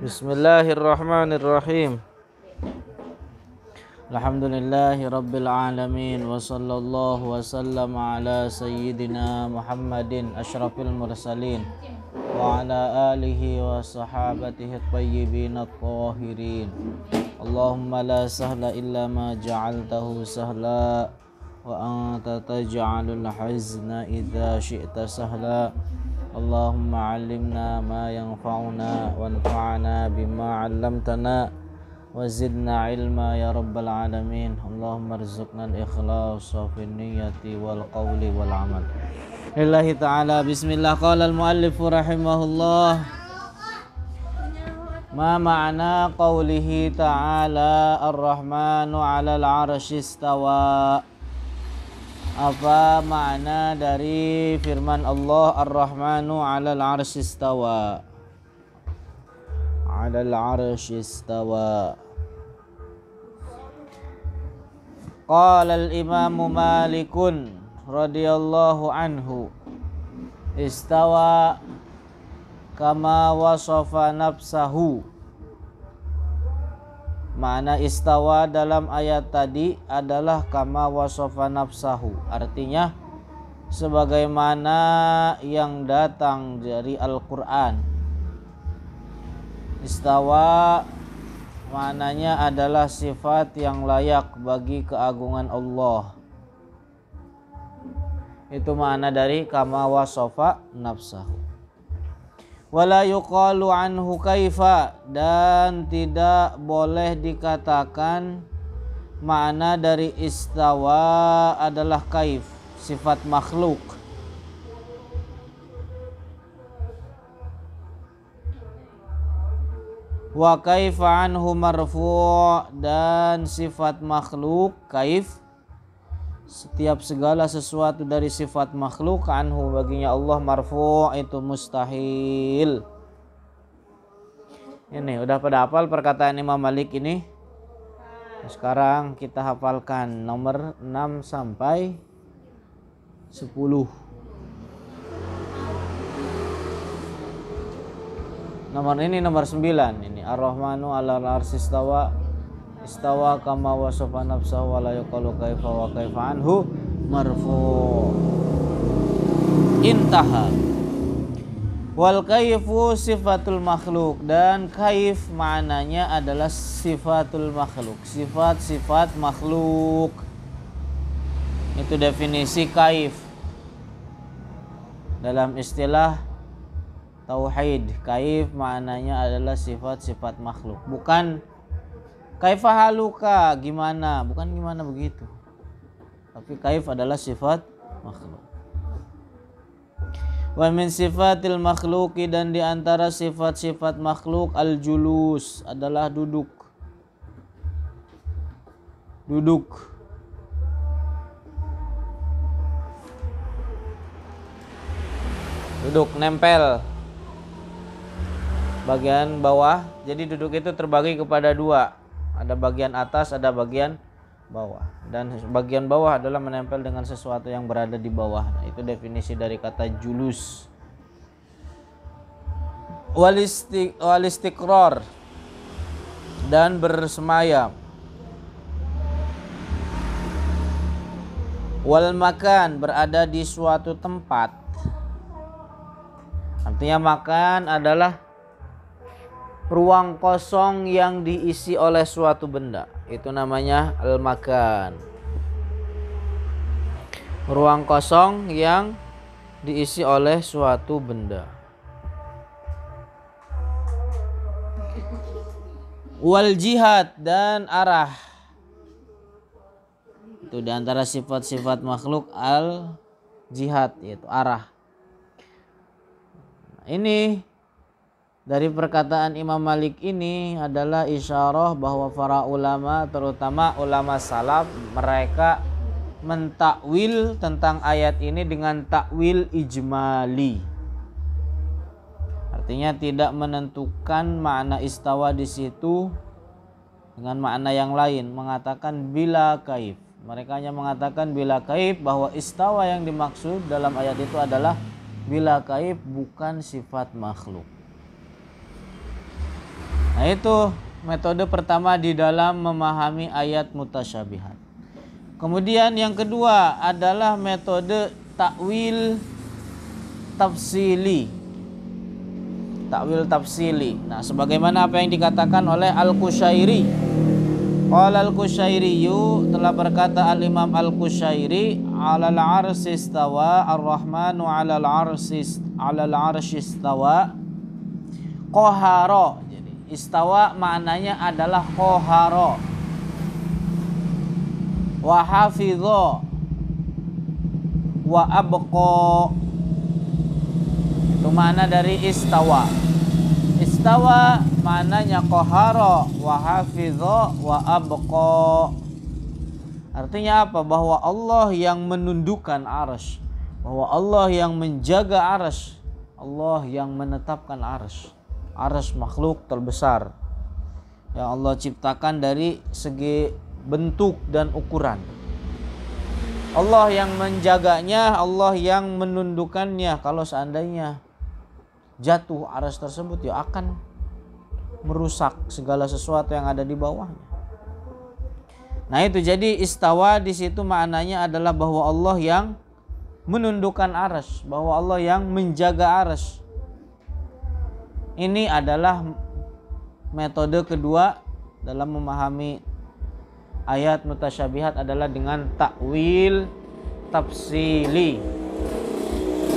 Bismillahirrahmanirrahim. Alhamdulillahi rabbil alamin wa sallallahu wa sallama ala sayyidina Muhammadin asyrafil mursalin wa ala alihi wa sahabatihi at-tayyibin at-tahirin. Allahumma la sahla illa ma ja'altahu sahla wa anta taj'alul hazna idza syi'ta sahla. Allahumma 'allimna ma yanfa'una wanfa'na bima 'allamtana wa zidna ilma ya rabbal alamin. Allahumma rzuqna al-ikhlasa fin niyyati wal qawli wal 'amal. Lillahi ta'ala. Bismillah. Qala al-muallif rahimahullah. Ma ma'na qawlihi ta'ala ar-rahmanu 'alal 'arsy istawa? Apa makna dari firman Allah Ar-Rahmanu 'alal 'arsy istawa? 'Alal 'arsy istawa. Qala al-Imam Malikun radhiyallahu anhu, istawa kama wasafa nafsahu. Makna istawa dalam ayat tadi adalah kama wasafa nafsahu. Artinya sebagaimana yang datang dari Al-Quran. Istawa maknanya adalah sifat yang layak bagi keagungan Allah. Itu makna dari kama wasafa nafsahu. Wala yuqalu anhu kaifa, dan tidak boleh dikatakan makna dari istawa adalah kaif, sifat makhluk. Wa kaifa anhu marfu', dan sifat makhluk kaif, setiap segala sesuatu dari sifat makhluk, anhu baginya Allah, marfu' itu mustahil. Ini udah pada hafal perkataan Imam Malik ini? Sekarang kita hafalkan nomor 6 sampai 10. Nomor ini nomor 9 ini. Ar-Rahmanu 'alal 'arsy istawa. Istawa kama wasafa nafsahu wa la yuqalu kaifa wa kaifa anhu marfu'. Intaha. Wal kaifu sifatul makhluk, dan kaif maknanya adalah sifatul makhluk, sifat-sifat makhluk. Itu definisi kaif dalam istilah tauhid. Kaif maknanya adalah sifat-sifat makhluk, bukan kaifa haluka, gimana, bukan gimana begitu. Tapi kaif adalah sifat makhluk. Wa min sifatil makhluki, dan diantara sifat-sifat makhluk al-julus adalah duduk. Duduk. Duduk nempel bagian bawah. Jadi duduk itu terbagi kepada dua. Ada bagian atas, ada bagian bawah. Dan bagian bawah adalah menempel dengan sesuatu yang berada di bawah. Nah, itu definisi dari kata julus. Wal istiqrar, dan bersemayam. Wal makan, berada di suatu tempat. Artinya makan adalah ruang kosong yang diisi oleh suatu benda. Itu namanya al-makan. Ruang kosong yang diisi oleh suatu benda. Wal jihad, dan arah. Itu diantara sifat-sifat makhluk al jihad, yaitu arah. Ini dari perkataan Imam Malik ini adalah isyarah bahwa para ulama, terutama ulama salaf, mereka mentakwil tentang ayat ini dengan takwil ijmali. Artinya tidak menentukan makna istawa di situ dengan makna yang lain, mengatakan bila kaif. Mereka hanya mengatakan bila kaif, bahwa istawa yang dimaksud dalam ayat itu adalah bila kaif, bukan sifat makhluk. itu metode pertama di dalam memahami ayat mutasyabihat. Kemudian yang kedua adalah metode takwil tafsili. Takwil tafsili. Nah, sebagaimana apa yang dikatakan oleh Al-Qushairi. Qala Al-Qushairiyu, telah berkata Al-Imam Al-Qushairi, 'alal 'arsy istawa ar-Rahmanu 'alal 'arsy istawa qahara. Jadi istawa maknanya adalah qahara. Wa hafidha wa abqa. Itu makna dari istawa. Istawa maknanya qahara, wa hafidha wa abqa. Artinya apa? Bahwa Allah yang menundukkan arsy, bahwa Allah yang menjaga arsy, Allah yang menetapkan arsy. Arsy makhluk terbesar yang Allah ciptakan dari segi bentuk dan ukuran. Allah yang menjaganya, Allah yang menundukkannya. Kalau seandainya jatuh arsy tersebut, ya akan merusak segala sesuatu yang ada di bawahnya. Nah itu, jadi istawa di situ maknanya adalah bahwa Allah yang menundukkan arsy, bahwa Allah yang menjaga arsy. Ini adalah metode kedua dalam memahami ayat mutasyabihat, adalah dengan takwil tafsili.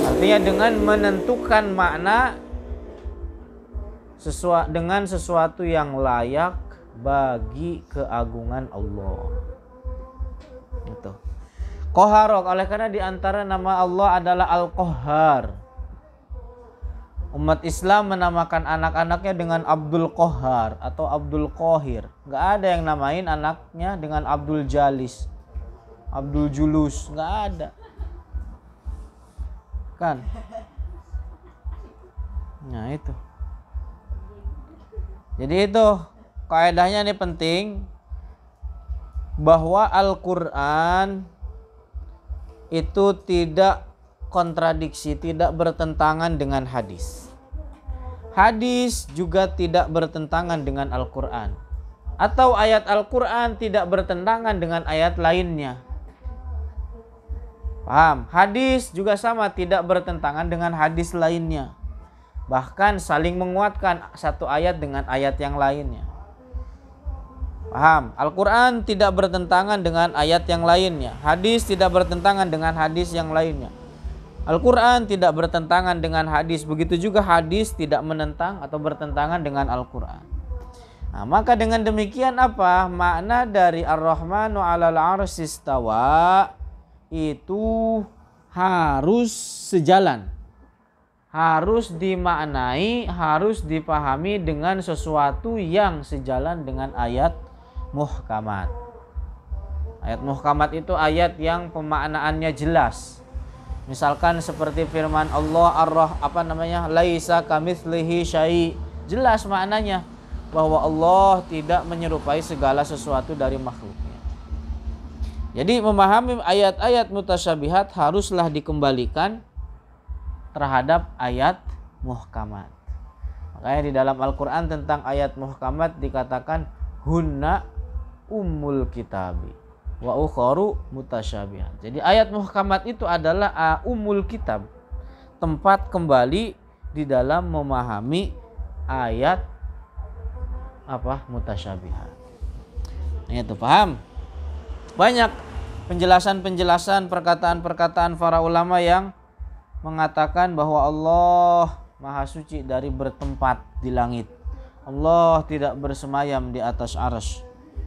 Artinya dengan menentukan makna dengan sesuatu yang layak bagi keagungan Allah. Itu. Qahara, oleh karena di antara nama Allah adalah Al-Qahhar. Umat Islam menamakan anak-anaknya dengan Abdul Qahhar atau Abdul Qahir. Nggak ada yang namain anaknya dengan Abdul Jalis, Abdul Julus, nggak ada. Kan? Nah itu. Jadi itu kaidahnya ini penting, bahwa Al-Quran itu tidak kontradiksi, tidak bertentangan dengan hadis. Hadis juga tidak bertentangan dengan Al-Quran. Atau ayat Al-Quran tidak bertentangan dengan ayat lainnya. Paham? Hadis juga sama, tidak bertentangan dengan hadis lainnya. Bahkan saling menguatkan satu ayat dengan ayat yang lainnya. Paham? Al-Quran tidak bertentangan dengan ayat yang lainnya. Hadis tidak bertentangan dengan hadis yang lainnya. Al-Quran tidak bertentangan dengan hadis. Begitu juga hadis tidak menentang atau bertentangan dengan Al-Quran. Nah, maka dengan demikian apa? Makna dari Ar-Rahmanu 'alal 'arsy istawa itu harus sejalan. Harus dimaknai, harus dipahami dengan sesuatu yang sejalan dengan ayat muhkamat. Ayat muhkamat itu ayat yang pemaknaannya jelas. Misalkan seperti firman Allah laisa kamitslihi syai'. Jelas maknanya bahwa Allah tidak menyerupai segala sesuatu dari makhluknya. Jadi memahami ayat-ayat mutasyabihat haruslah dikembalikan terhadap ayat muhkamat. Makanya di dalam Al-Quran tentang ayat muhkamat dikatakan hunna ummul kitabi wa ukharu mutasyabihat. Jadi ayat muhkamat itu adalah ummul kitab, tempat kembali di dalam memahami ayat mutasyabihat. Itu paham? Banyak penjelasan-penjelasan, perkataan-perkataan para ulama yang mengatakan bahwa Allah Maha Suci dari bertempat di langit. Allah tidak bersemayam di atas arsy.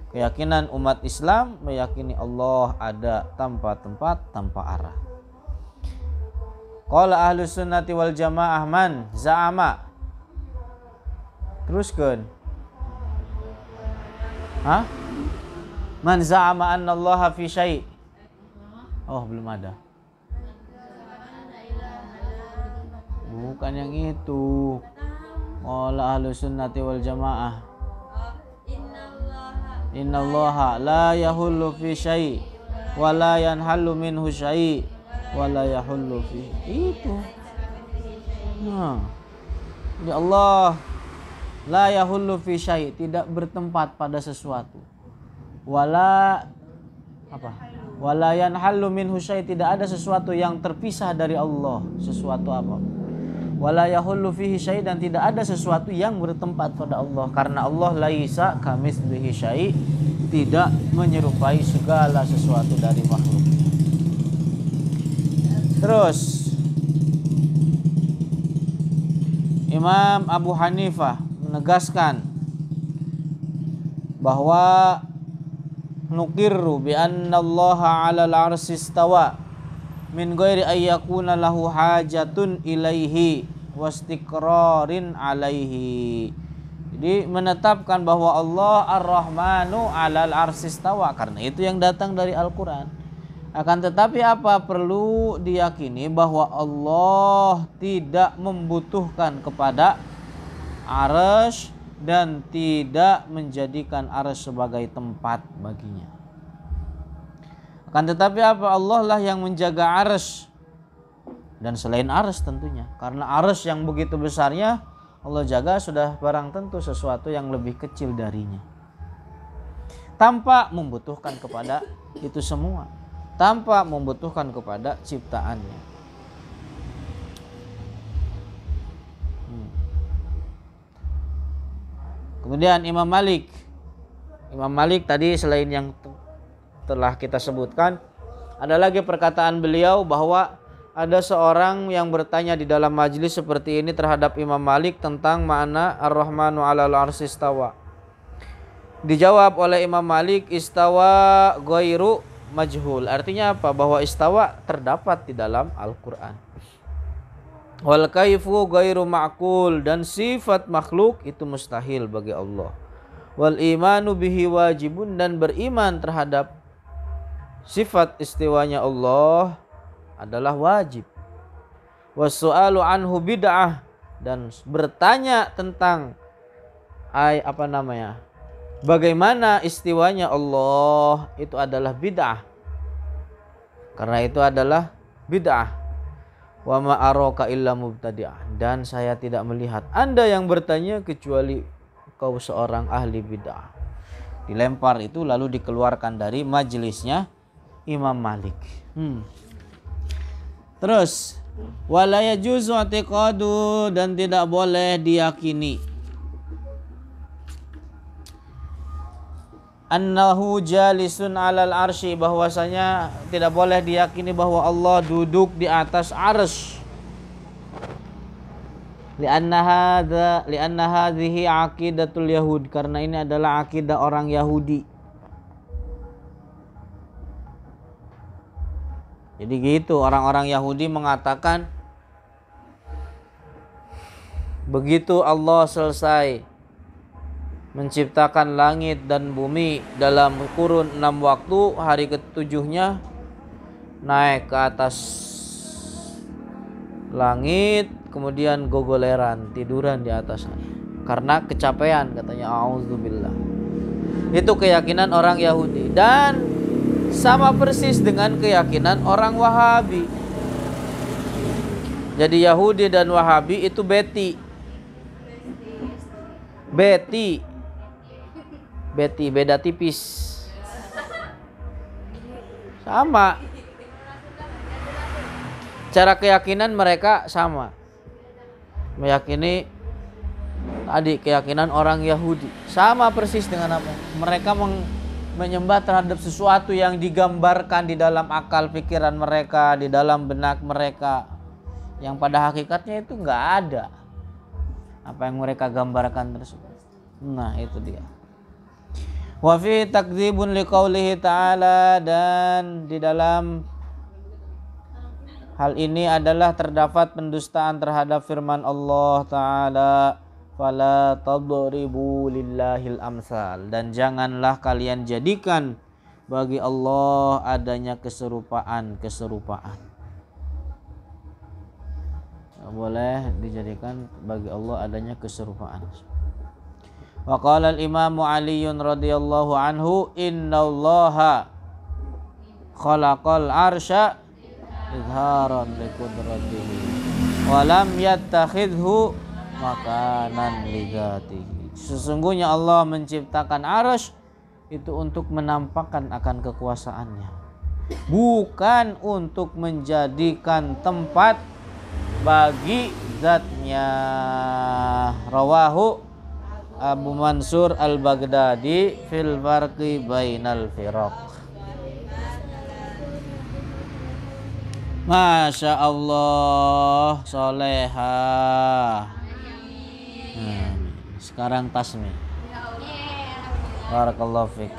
Keyakinan umat Islam meyakini Allah ada tanpa tempat, tanpa arah. Qala ahlus sunnati wal jamaah man za'ama. Teruskan. Man za'ama anna Allah fi syai'. Oh, belum ada. Bukan yang itu. Qala ahlus sunnati wal jamaah. Innallaha la yahullu fi syai' wa la yanhallu minhu syai' wa la yahullu fi. Itu. Nah. Ya Allah la yahullu fi syai', tidak bertempat pada sesuatu. Wala apa? Wala yanhallu minhu syai', tidak ada sesuatu yang terpisah dari Allah, sesuatu apa? Wala yahullu fihi syai', dan tidak ada sesuatu yang bertempat pada Allah, karena Allah laisa kamitslihi syai', tidak menyerupai segala sesuatu dari makhluk. Terus Imam Abu Hanifah menegaskan bahwa nuqirru bi anna Allah 'alal 'arsy istawa min ghairi ay yakuna lahu hajatun ilaihi wastiqrarin alaihi. Jadi menetapkan bahwa Allah Ar-Rahmanu 'alal 'arsy istawa, karena itu yang datang dari Al-Qur'an. Akan tetapi apa, perlu diyakini bahwa Allah tidak membutuhkan kepada arsy dan tidak menjadikan arsy sebagai tempat baginya. Akan tetapi apa, Allah lah yang menjaga arsy dan selain arsy tentunya, karena arsy yang begitu besarnya Allah jaga, sudah barang tentu sesuatu yang lebih kecil darinya, tanpa membutuhkan kepada itu semua, tanpa membutuhkan kepada ciptaannya. Kemudian Imam Malik tadi selain yang telah kita sebutkan, ada lagi perkataan beliau bahwa ada seorang yang bertanya di dalam majelis seperti ini terhadap Imam Malik tentang makna Ar-Rahmanu 'alal 'arsy istawa. Dijawab oleh Imam Malik, istawa ghairu majhul. Artinya apa? Bahwa istawa terdapat di dalam Al-Qur'an. Wal kaifu ghairu ma'qul, dan sifat makhluk itu mustahil bagi Allah. Wal imanu bihi wajibun, dan beriman terhadap sifat istiwanya Allah adalah wajib. Wassu'alu anhu bid'ah, dan bertanya tentang bagaimana istiwanya Allah itu adalah bid'ah. Karena itu adalah bid'ah. Wa ma araka illa mubtadi'ah, dan saya tidak melihat Anda yang bertanya kecuali kau seorang ahli bid'ah. Dilempar itu lalu dikeluarkan dari majelisnya Imam Malik. Terus wala yajuzu i'tiqadu, dan tidak boleh diyakini annahu jalisun 'alal arsy, bahwasanya tidak boleh diyakini bahwa Allah duduk di atas arsy. Lianna hadhihi aqidatul yahud, karena ini adalah akidah orang Yahudi. Jadi gitu, orang-orang Yahudi mengatakan begitu Allah selesai menciptakan langit dan bumi dalam kurun 6 waktu, hari ke-7-nya naik ke atas langit, kemudian gogoleran, tiduran di atasnya karena kecapean, katanya. Auzubillah. Itu keyakinan orang Yahudi, dan sama persis dengan keyakinan orang Wahabi. Jadi Yahudi dan Wahabi itu Beti beda tipis. Sama. Cara keyakinan mereka sama. Meyakini tadi keyakinan orang Yahudi. Sama persis dengan apa? Mereka menyembah terhadap sesuatu yang digambarkan di dalam akal pikiran mereka, di dalam benak mereka, yang pada hakikatnya itu enggak ada apa yang mereka gambarkan tersebut. Nah, itu dia. Wa fi takdzibun liqaulihi ta'ala, dan di dalam hal ini adalah terdapat pendustaan terhadap firman Allah Ta'ala, fala tadribu lillahil amsal, dan janganlah kalian jadikan bagi Allah adanya keserupaan. Tidak boleh dijadikan bagi Allah adanya keserupaan. Wa qala al-Imam Ali radhiyallahu anhu, innallaha khalaqal arsya izharan liqudratihi wa lam yattakhidhu makanan li dzatihi. Sesungguhnya Allah menciptakan arsy itu untuk menampakkan akan kekuasaannya, bukan untuk menjadikan tempat bagi zatnya. Rawahu Abu Mansur Al-Baghdadi fil farqi bainal firaq. Masya Allah, soleha. Sekarang tasmi. Barakallahu fiik.